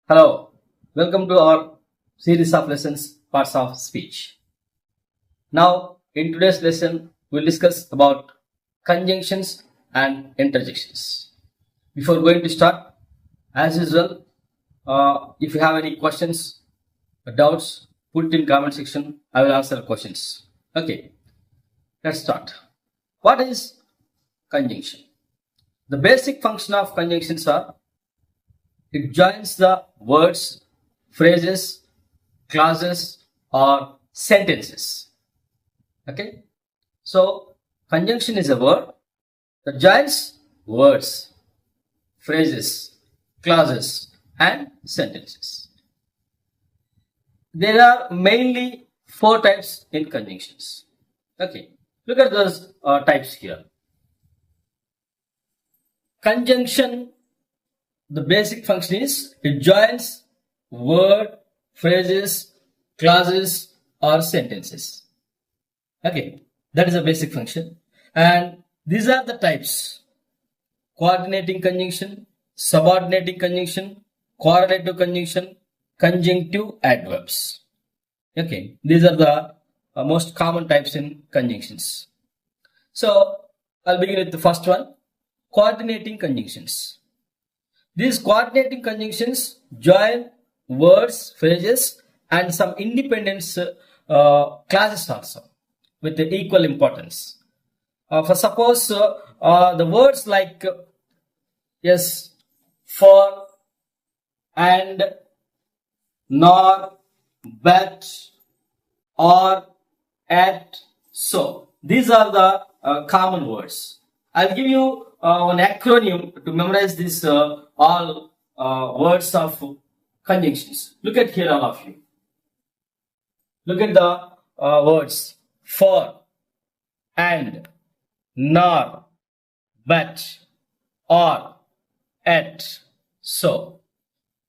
Hello, welcome to our series of lessons, Parts of Speech. Now, in today's lesson, we'll discuss about conjunctions and interjections. Before going to start, as usual, if you have any questions or doubts, put it in comment section. I will answer questions. Okay, let's start. What is conjunction? The basic function of conjunctions are it joins the words, phrases, clauses, or sentences. Okay? So, conjunction is a word that joins words, phrases, clauses, and sentences. There are mainly 4 types in conjunctions. Okay? Look at those types here. Conjunction, the basic function is it joins word, phrases, clauses, or sentences. Okay, that is a basic function. And these are the types: coordinating conjunction, subordinating conjunction, correlative conjunction, conjunctive adverbs. Okay, these are the most common types in conjunctions. So, I'll begin with the first one, coordinating conjunctions. These coordinating conjunctions join words, phrases, and some independent clauses also with the equal importance. For suppose the words like yes, for, and, nor, but, or, at, so. These are the common words. I'll give you an acronym to memorize these all words of conjunctions. Look at here, all of you. Look at the words for, and, nor, but, or, at, so.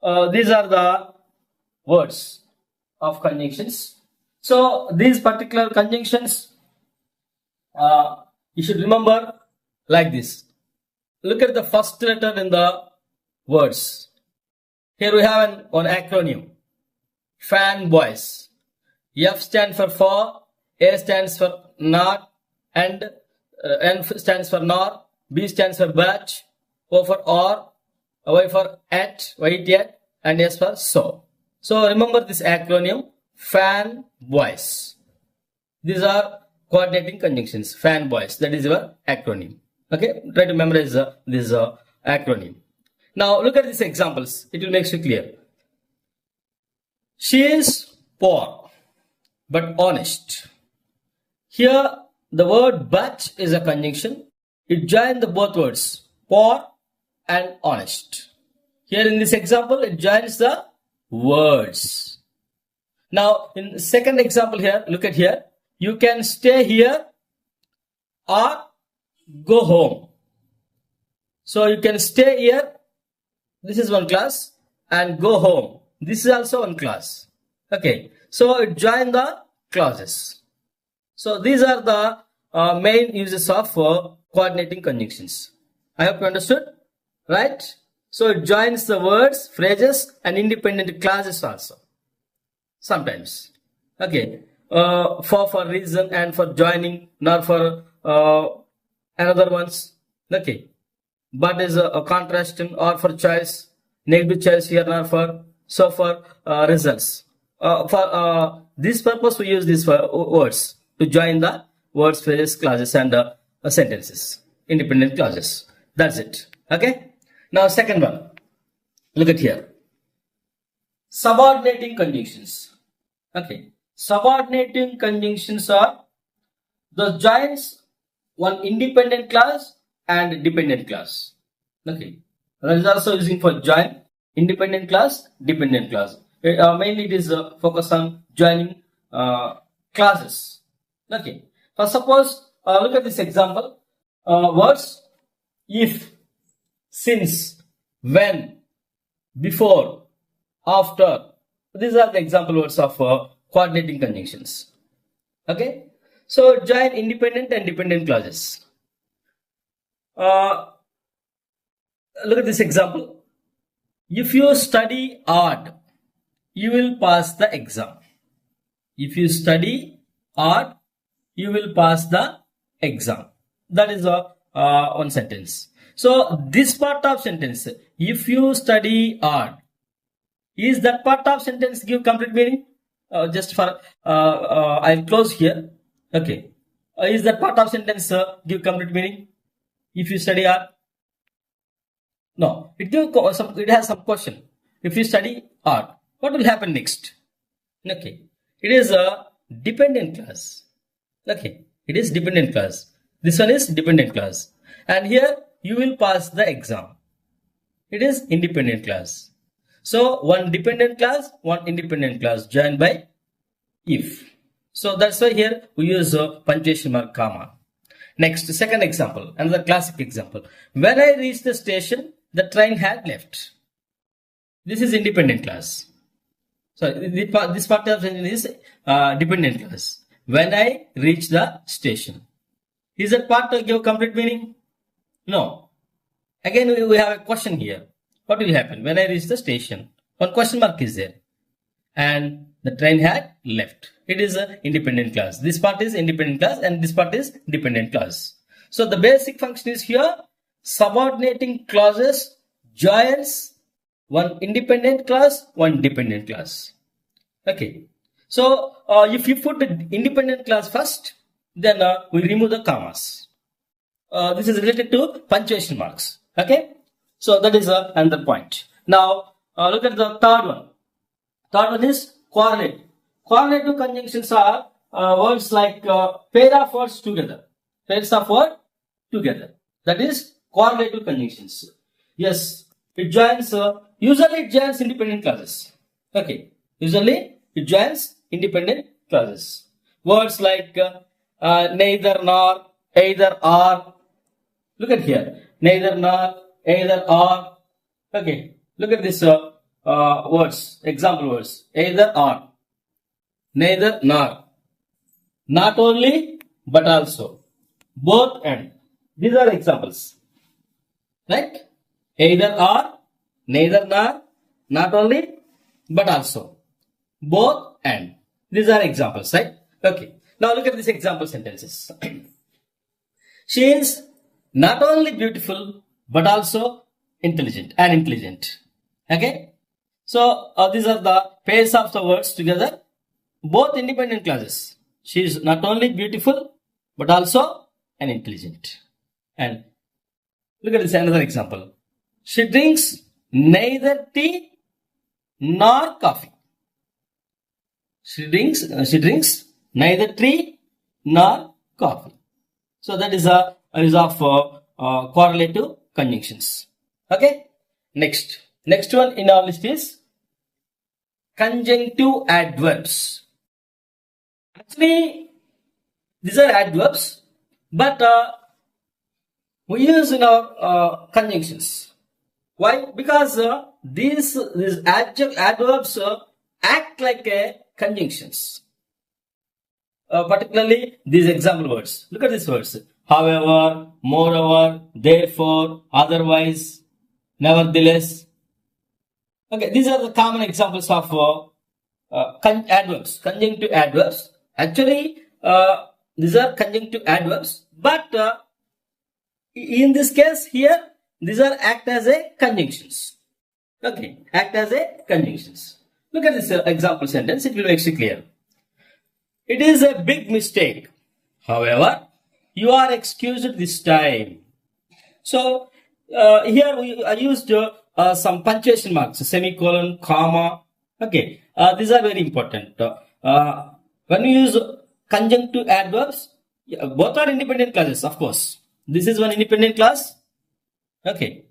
These are the words of conjunctions. So these particular conjunctions, you should remember like this. Look at the first letter in the words. Here we have an acronym. Fanboys. F stands for, A stands for not, and N stands for nor, B stands for but, O for or, Y for at, and S for so. So remember this acronym, fanboys. These are coordinating conjunctions, fanboys. That is your acronym. Okay, try to memorize this acronym. Now look at these examples. It will make you clear. She is poor but honest. Here the word but is a conjunction. It joins the both words poor and honest. Here in this example it joins the words. Now in the second example here, look at here. You can stay here or go home. So you can stay here, this is one class, and go home, this is also one class. Okay, so it join the clauses. So these are the main uses of coordinating conjunctions. I hope you understood, right? So it joins the words, phrases, and independent clauses also sometimes. Okay, for reason, and for joining, not for another ones. Okay, but is a contrasting, or for choice, negative choice here, not for, so for results. For this purpose we use these words to join the words, phrases, clauses, and sentences, independent clauses. That's it. Okay, now second one, look at here, subordinating conjunctions. Okay, subordinating conjunctions are the joins one independent clause and dependent clause. Okay, that is also using for join independent clause, dependent clause. Mainly it is focused on joining clauses. Okay, for suppose look at this example, words if, since, when, before, after. These are the example words of coordinating conjunctions. Okay, so join independent and dependent clauses. Look at this example. If you study hard, you will pass the exam. If you study hard, you will pass the exam. That is one sentence. So this part of sentence, if you study hard, is that part of sentence give complete meaning? Just for I'll close here. Okay. Is that part of sentence give complete meaning? If you study hard, no. It has some question. If you study hard, what will happen next? Okay. It is a dependent clause. Okay. It is dependent clause. This one is dependent clause. And here you will pass the exam. It is independent clause. So one dependent clause, one independent clause joined by if. So that's why here we use a punctuation mark comma. Next, second example, another classic example. When I reached the station, the train had left. This is independent clause. So this part of sentence is dependent clause. When I reach the station. Is that part to give complete meaning? No. Again, we have a question here. What will happen when I reach the station? One question mark is there. And the train had left. It is an independent clause. This part is independent clause and this part is dependent clause. So the basic function is here. Subordinating clauses joins one independent clause, one dependent clause. Okay. So if you put the independent clause first, then we remove the commas. This is related to punctuation marks. Okay. So that is another point. Now look at the third one. Third one is correlate. Correlative conjunctions are words like pair of words together. Pairs of words together. That is correlative conjunctions. Yes, it joins. Usually it joins independent clauses. Okay. Usually it joins independent clauses. Words like neither nor, either or. Look at here. Neither nor, either or. Okay. Look at this words. Example words. Either or. Neither nor. Not only but also. Both and. These are examples. Right? Either or, neither nor, not only but also. Both and. These are examples, right? Okay. Now look at these example sentences. She is not only beautiful but also intelligent and intelligent. Okay. So these are the pairs of the words together. Both independent clauses. She is not only beautiful but also an intelligent. And look at this another example. She drinks neither tea nor coffee. She drinks neither tea nor coffee. So that is a result of correlative conjunctions. Okay. Next one in our list is conjunctive adverbs. Actually, these are adverbs, but we use in our conjunctions. Why? Because these adverbs act like conjunctions. Particularly these example words. Look at these words. However, moreover, therefore, otherwise, nevertheless. Okay, these are the common examples of adverbs, conjunctive adverbs. Actually, these are conjunctive adverbs, but in this case here, these are act as a conjunctions. Okay, act as a conjunctions. Look at this example sentence, it will make it clear. It is a big mistake. However, you are excused this time. So, here I used some punctuation marks, semicolon, comma. Okay, these are very important. When we use conjunctive adverbs, both are independent clauses, of course. This is one independent clause. Okay.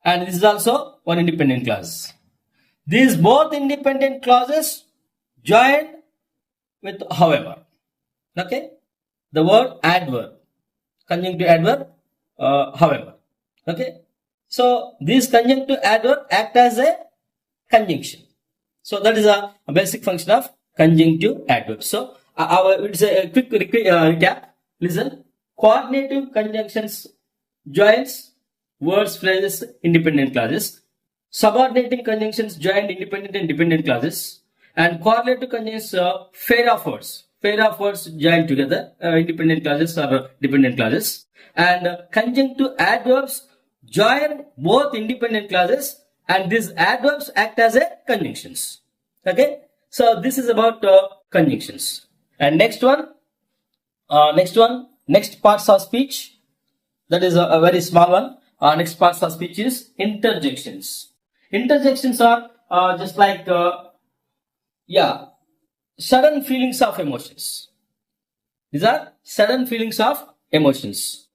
And this is also one independent clause. These both independent clauses joined with however. Okay. The word adverb. Conjunctive adverb, however. Okay. So these conjunctive adverb act as a conjunction. So that is a basic function of conjunctive adverb. So it's a quick recap. Listen. Coordinative conjunctions joins words, phrases, independent clauses. subordinating conjunctions joined independent and dependent clauses, and correlative conjunctions pair of words. Pair of words joined together, independent clauses or dependent clauses, and conjunctive adverbs join both independent clauses, and these adverbs act as a conjunctions. Okay, so this is about conjunctions. And next parts of speech. That is a very small one. Next parts of speech is interjections. Interjections are just like sudden feelings of emotions. These are sudden feelings of emotions.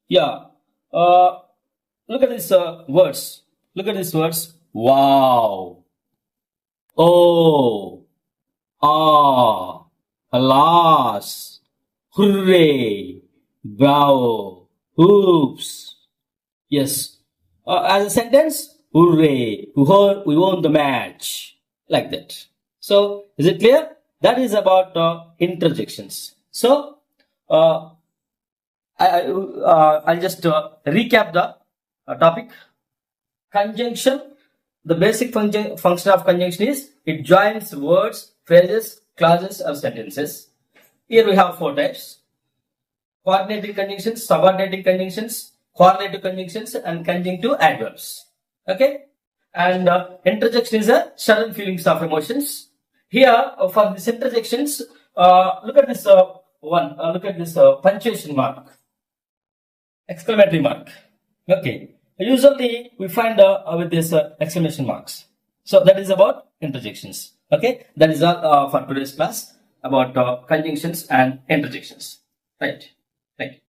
Yeah. Look at these words. Look at these words. Wow. Oh. Ah. Alas. Hooray. Bravo. Oops. Yes. As a sentence, hooray. We won the match. Like that. So, is it clear? That is about interjections. So, I'll just recap the topic. Conjunction. The basic function of conjunction is it joins words, phrases, clauses, or sentences. Here we have 4 types: coordinating conjunctions, subordinating conjunctions, correlative conjunctions, and conjunctive adverbs. Okay, and interjection is a sudden feelings of emotions. Here for these interjections, look at this look at this punctuation mark, exclamatory mark. Okay, usually we find with this exclamation marks. So that is about interjections. Okay, that is all for today's class about conjunctions and interjections. Right. Thank you.